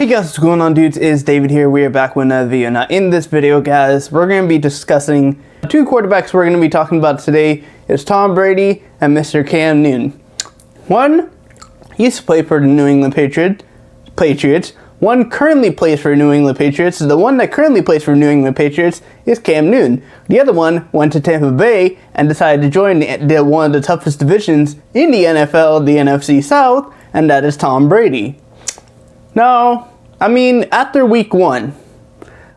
guys, what's going on, dudes? It's David here. We are back with another video. Now in this video, guys, we're going to be discussing two quarterbacks we're going to be talking about today. It's Tom Brady and Mr. Cam Newton. One used to play for the New England Patriots. One currently plays for New England Patriots. The one that currently plays for New England Patriots is Cam Newton. The other one went to Tampa Bay and decided to join one of the toughest divisions in the NFL, the NFC South, and that is Tom Brady. Now, I mean, after week one,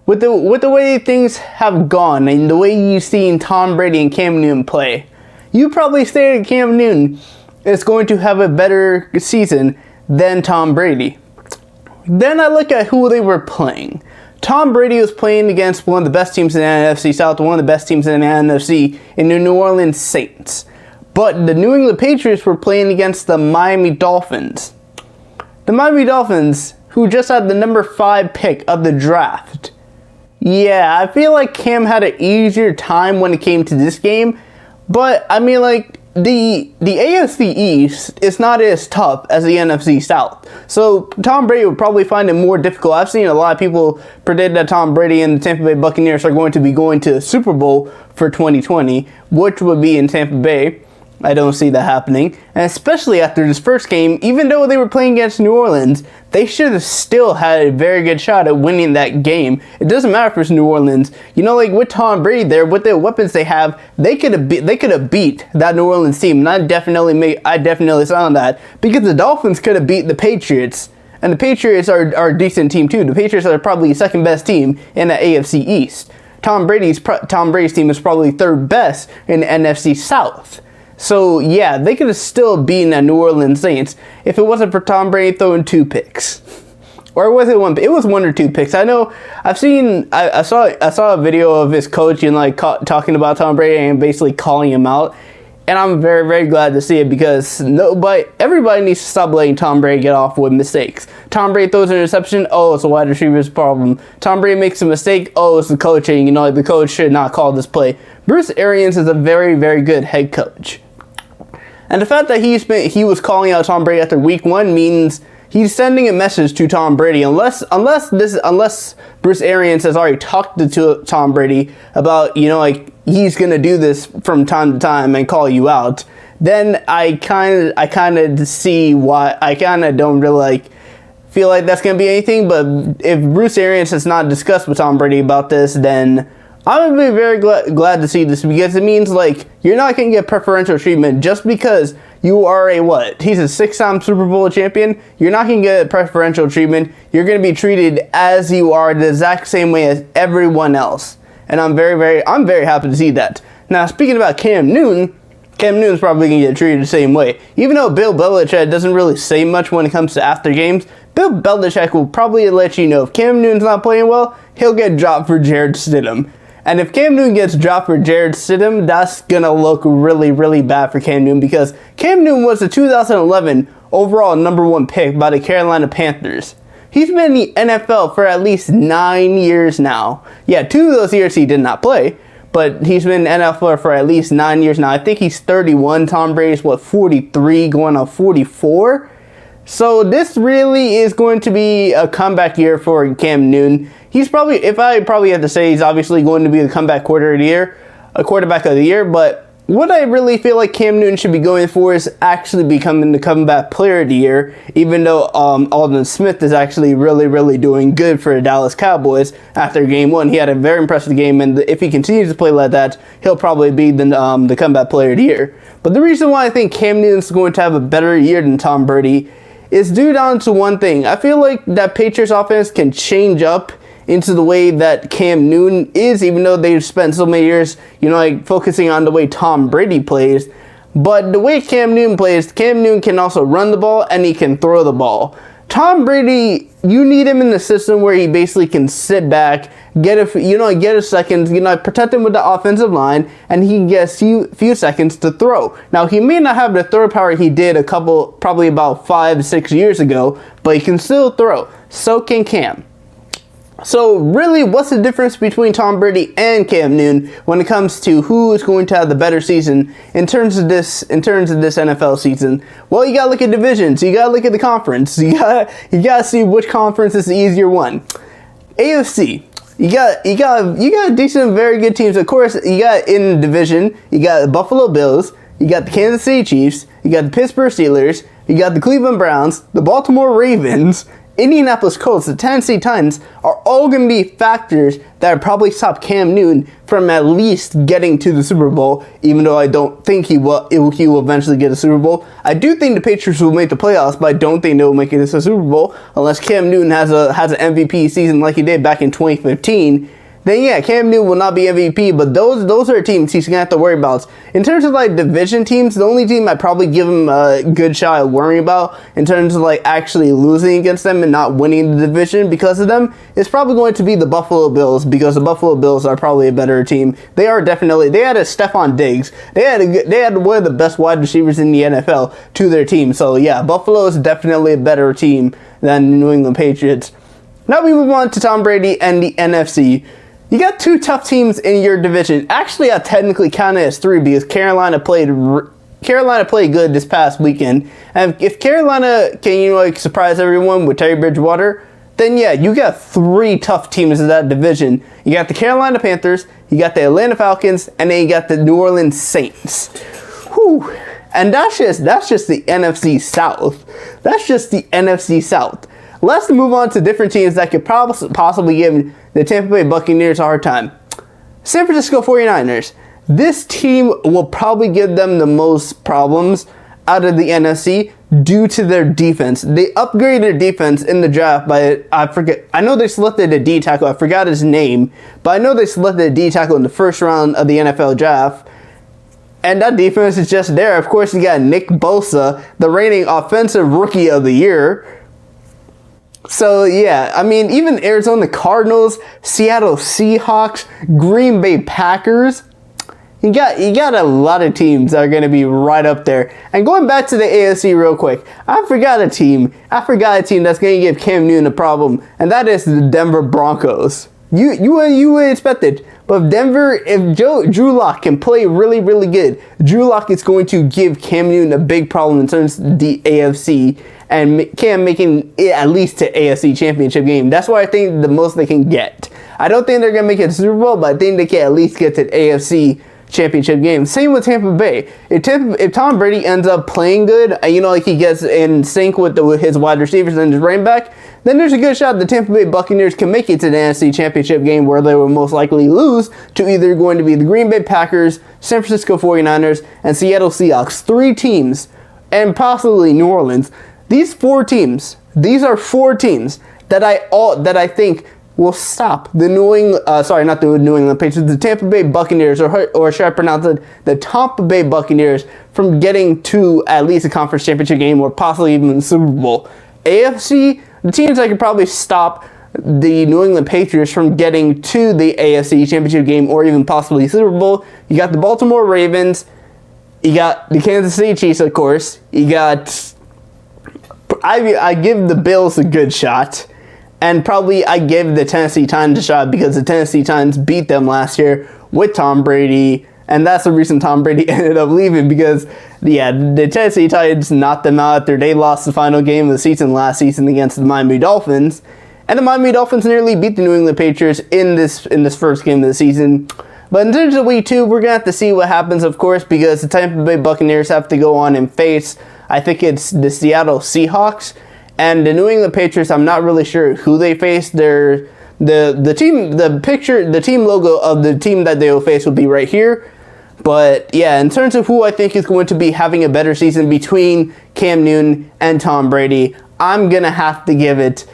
with the way things have gone and the way you've seen Tom Brady and Cam Newton play, you probably say that Cam Newton is going to have a better season than Tom Brady. Then I look at who they were playing. Tom Brady was playing against one of the best teams in the NFC South, one of the best teams in the NFC, in the New Orleans Saints. But the New England Patriots were playing against the Miami Dolphins. The Miami Dolphins, who just had the number 5 pick of the draft. Yeah, I feel like Cam had an easier time when it came to this game. But, I mean, like, the AFC East is not as tough as the NFC South. So, Tom Brady would probably find it more difficult. I've seen a lot of people predict that Tom Brady and the Tampa Bay Buccaneers are going to be going to the Super Bowl for 2020, which would be in Tampa Bay. I don't see that happening. And especially after this first game, even though they were playing against New Orleans, they should have still had a very good shot at winning that game. It doesn't matter if it's New Orleans. You know, like with Tom Brady there, with the weapons they have, they could have beat that New Orleans team. And I definitely sound that, because the Dolphins could have beat the Patriots. And the Patriots are a decent team too. The Patriots are probably the second best team in the AFC East. Tom Brady's team is probably third best in the NFC South. So, yeah, they could have still beaten the New Orleans Saints if it wasn't for Tom Brady throwing 2 picks. Or was it 1 pick? It was 1 or 2 picks. I know, I saw a video of his coach and like talking about Tom Brady and basically calling him out. And I'm very, very glad to see it, because everybody needs to stop letting Tom Brady get off with mistakes. Tom Brady throws an interception, oh, it's a wide receiver's problem. Tom Brady makes a mistake, oh, it's the coaching. You know, like the coach should not call this play. Bruce Arians is a very, very good head coach. And the fact that he was calling out Tom Brady after week 1 means he's sending a message to Tom Brady. Unless Bruce Arians has already talked to Tom Brady about, you know, like he's gonna do this from time to time and call you out, then I kind of see why. I kind of don't really like feel like that's gonna be anything. But if Bruce Arians has not discussed with Tom Brady about this, then I would be very glad to see this, because it means like you're not going to get preferential treatment just because you are he's a 6-time Super Bowl champion. You're not going to get preferential treatment. You're going to be treated as you are, the exact same way as everyone else. And I'm very happy to see that. Now, speaking about Cam Newton's probably going to get treated the same way. Even though Bill Belichick doesn't really say much when it comes to after games, Bill Belichick will probably let you know if Cam Newton's not playing well, he'll get dropped for Jarrett Stidham. And if Cam Newton gets dropped for Jarrett Stidham, that's going to look really, really bad for Cam Newton, because Cam Newton was the 2011 overall number 1 pick by the Carolina Panthers. He's been in the NFL for at least 9 years now. Yeah, 2 of those years he did not play, but he's been in the NFL for at least 9 years now. I think he's 31. Tom Brady's, 43, going on 44? So this really is going to be a comeback year for Cam Newton. He's probably, if I probably have to say, he's obviously going to be the quarterback of the year. But what I really feel like Cam Newton should be going for is actually becoming the comeback player of the year. Even though Aldon Smith is actually really, really doing good for the Dallas Cowboys after game 1. He had a very impressive game, and if he continues to play like that, he'll probably be the comeback player of the year. But the reason why I think Cam Newton's going to have a better year than Tom Brady is due down to one thing. I feel like that Patriots offense can change up into the way that Cam Newton is, even though they've spent so many years, you know, like focusing on the way Tom Brady plays. But the way Cam Newton plays, Cam Newton can also run the ball and he can throw the ball. Tom Brady, you need him in the system where he basically can sit back, get a second, protect him with the offensive line, and he gets few seconds to throw. Now, he may not have the throw power he did probably about 5-6 years ago, but he can still throw. So can Cam. So really, what's the difference between Tom Brady and Cam Newton when it comes to who is going to have the better season in terms of this NFL season? Well, you gotta look at divisions. You gotta look at the conference. You gotta see which conference is the easier one. AFC. You got decent, very good teams. Of course, you got in the division. You got the Buffalo Bills. You got the Kansas City Chiefs. You got the Pittsburgh Steelers. You got the Cleveland Browns. The Baltimore Ravens. Indianapolis Colts, the Tennessee Titans are all going to be factors that would probably stop Cam Newton from at least getting to the Super Bowl, even though I don't think he will eventually get a Super Bowl. I do think the Patriots will make the playoffs, but I don't think they will make it to the Super Bowl unless Cam Newton has an MVP season like he did back in 2015. Then yeah, Cam Newton will not be MVP, but those are teams he's gonna have to worry about. In terms of like division teams, the only team I'd probably give him a good shot at worrying about in terms of like actually losing against them and not winning the division because of them is probably going to be the Buffalo Bills, because the Buffalo Bills are probably a better team. They had a Stephon Diggs. They had one of the best wide receivers in the NFL to their team. So yeah, Buffalo is definitely a better team than the New England Patriots. Now we move on to Tom Brady and the NFC. You got two tough teams in your division. Actually, I technically count it as three because Carolina played good this past weekend. And if Carolina can surprise everyone with Teddy Bridgewater, then yeah, you got three tough teams in that division. You got the Carolina Panthers, you got the Atlanta Falcons, and then you got the New Orleans Saints. Whew. And that's just the NFC South. That's just the NFC South. Let's move on to different teams that could possibly give the Tampa Bay Buccaneers a hard time. San Francisco 49ers. This team will probably give them the most problems out of the NFC due to their defense. They upgraded their defense in the draft by, I know they selected a D tackle, I forgot his name, but I know they selected a D tackle in the first round of the NFL draft. And that defense is just there. Of course, you got Nick Bosa, the reigning offensive rookie of the year. So yeah, I mean, even Arizona Cardinals, Seattle Seahawks, Green Bay Packers, you got a lot of teams that are going to be right up there. And going back to the AFC real quick, I forgot a team that's going to give Cam Newton a problem, and that is the Denver Broncos. You would expect it, but if Drew Lock can play really, really good, Drew Lock is going to give Cam Newton a big problem in terms of the AFC. And Cam making it at least to AFC Championship game. That's what I think the most they can get. I don't think they're going to make it to Super Bowl, but I think they can at least get to the AFC Championship game. Same with Tampa Bay. If Tom Brady ends up playing good, like he gets in sync with his wide receivers and his running back, then there's a good shot the Tampa Bay Buccaneers can make it to the NFC Championship game, where they will most likely lose to either going to be the Green Bay Packers, San Francisco 49ers, and Seattle Seahawks. Three teams, and possibly New Orleans. These are four teams that I think will stop the the Tampa Bay Buccaneers, or should I pronounce it, the Tampa Bay Buccaneers, from getting to at least a conference championship game or possibly even the Super Bowl. AFC, the teams that could probably stop the New England Patriots from getting to the AFC championship game or even possibly Super Bowl. You got the Baltimore Ravens, you got the Kansas City Chiefs, of course, you got... I give the Bills a good shot, and probably I give the Tennessee Titans a shot because the Tennessee Titans beat them last year with Tom Brady, and that's the reason Tom Brady ended up leaving, because the Tennessee Titans knocked them out after they lost the final game of the season last season against the Miami Dolphins, and the Miami Dolphins nearly beat the New England Patriots in this first game of the season. But in terms of week 2, we're going to have to see what happens, of course, because the Tampa Bay Buccaneers have to go on and face, I think it's the Seattle Seahawks, and the New England Patriots, I'm not really sure who they face. The team logo of the team that they will face will be right here. But yeah, in terms of who I think is going to be having a better season between Cam Newton and Tom Brady, I'm going to have to give it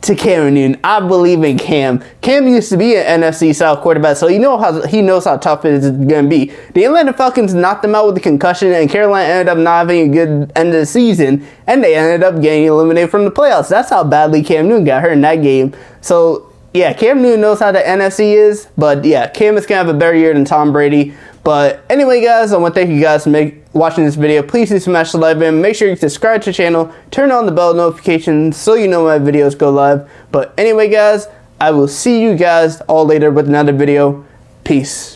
to Cam Newton. I believe in Cam. Cam used to be an NFC South quarterback, so he knows how tough it is going to be. The Atlanta Falcons knocked them out with a concussion, and Carolina ended up not having a good end of the season, and they ended up getting eliminated from the playoffs. That's how badly Cam Newton got hurt in that game. So yeah, Cam Newton knows how the NFC is, but yeah, Cam is going to have a better year than Tom Brady. But anyway, guys, I want to thank you guys for watching this video. Please do smash the like button. Make sure you subscribe to the channel. Turn on the bell notifications so you know my videos go live. But anyway, guys, I will see you guys all later with another video. Peace.